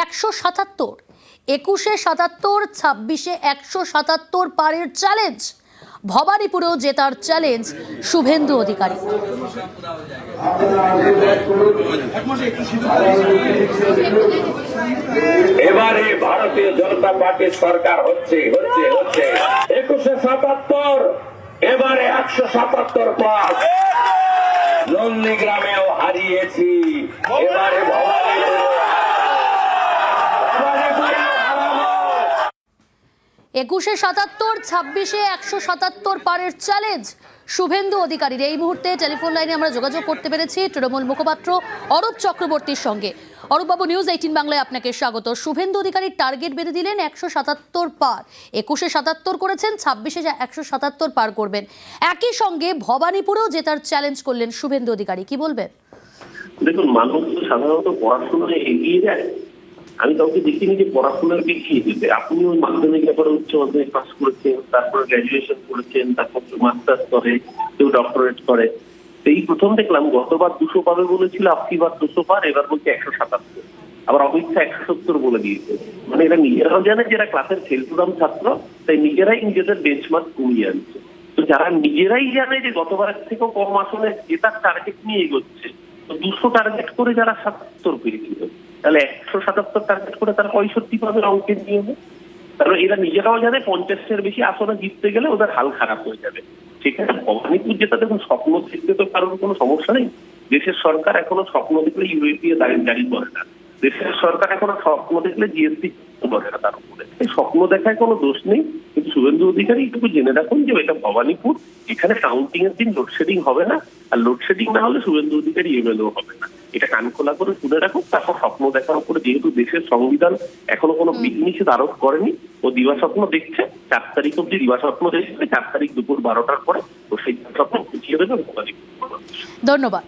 177, 21-এ 77, 26-এ 177 পারের চ্যালেঞ্জ। ভবানীপুরেও জেতার চ্যালেঞ্জ শুভেন্দু অধিকারী। এবারে ভারতীয় জনতা পার্টির সরকার হচ্ছে 21-এ 77, এবারে 177 পার। নন্দীগ্রামেও হারিয়েছি, এবারে ভবানীপুরে 21-এ 77, 26-এ 177 পারের চ্যালেঞ্জ শুভেন্দু অধিকারীর। এই মুহূর্তে টেলিফোন লাইনে আমরা যোগাযোগ করতে পেরেছি তৃণমূল মুখপাত্র অরূপ চক্রবর্তীর সঙ্গে। অরূপবাবু, নিউজ 18 বাংলায় আপনাকে স্বাগত। শুভেন্দু অধিকারীর টার্গেট বেঁধে দিলেন 177 পার, 21-এ 77 করেছেন, 26-এ 177 পার করবেন। একই সঙ্গে ভবানীপুরেও জেতার চ্যালেঞ্জ করলেন শুভেন্দু অধিকারী, কি বলবেন? দেখুন, মানুষ তো সাধারণত পড়াশোনায় এগিয়ে যায়। আমি কাউকে দেখিনি যে পড়াশোনার পিছিয়ে যেতে। আপনি ওই মাধ্যমিক ব্যাপারে উচ্চ মাধ্যমিক পাস করেছেন, তারপরে গ্র্যাজুয়েশন করেছেন, তারপর মাস্টার্স করে, কেউ ডক্টরেট করে। এই প্রথম দেখলাম গতবার 200 পাবে বলেছিল, আপনিবার 200 পার, এবার বলছে 177। আবার অমিত শাহ 170 বলে দিয়েছে। মানে এরা নিজেরাও জানে যে এরা ক্লাসের ফেলতুরাম ছাত্র, তাই নিজেরাই নিজেদের বেঞ্চমার্ক কমিয়ে আনছে। তো যারা নিজেরাই জানে যে গতবারের থেকেও কম আসনে জেতার টার্গেট নিয়ে এগোচ্ছে, 200 টার্গেট করে যারা 77 পেয়েছিল, তাহলে 177 টার্গেট করে তারা 65 পাবে অঙ্কের নিয়মে। তাহলে এরা নিজেরাও জানে 50-এর বেশি আসনে জিততে গেলে ওদের হাল খারাপ হয়ে যাবে। সেখানে ভবানীপুর যেটা দেখুন, স্বপ্ন দেখতে তো কারোর কোনো সমস্যা নেই। দেশের সরকার এখনো স্বপ্ন দেখলে ইউএপিএ জারি করে না। দেশের সরকার এখনো স্বপ্ন দেখলে জিএসটি করে না তার উপরে। এই স্বপ্ন দেখায় কোনো দোষ নেই। কিন্তু শুভেন্দু অধিকারী একটু জেনে রাখুন যে এটা ভবানীপুর, এখানে কাউন্টিং এর দিন লোডশেডিং হবে না। আর লোডশেডিং না হলে শুভেন্দু অধিকারী এমএলএও হবে না। এটা কান খোলা করে শুনে রাখুন। তারপর স্বপ্ন দেখার উপরে, যেহেতু দেশের সংবিধান এখনো কোনো বিধিনিষেধ আরোপ করেনি, ও দিবাস্বপ্ন দেখছে। 4 তারিখ অব্দি দিবাস্বপ্ন দেখবে, 4 তারিখ দুপুর 12টার পরে ও সেই স্বপ্ন বুঝিয়ে দেবে ভবানীপুর। ধন্যবাদ।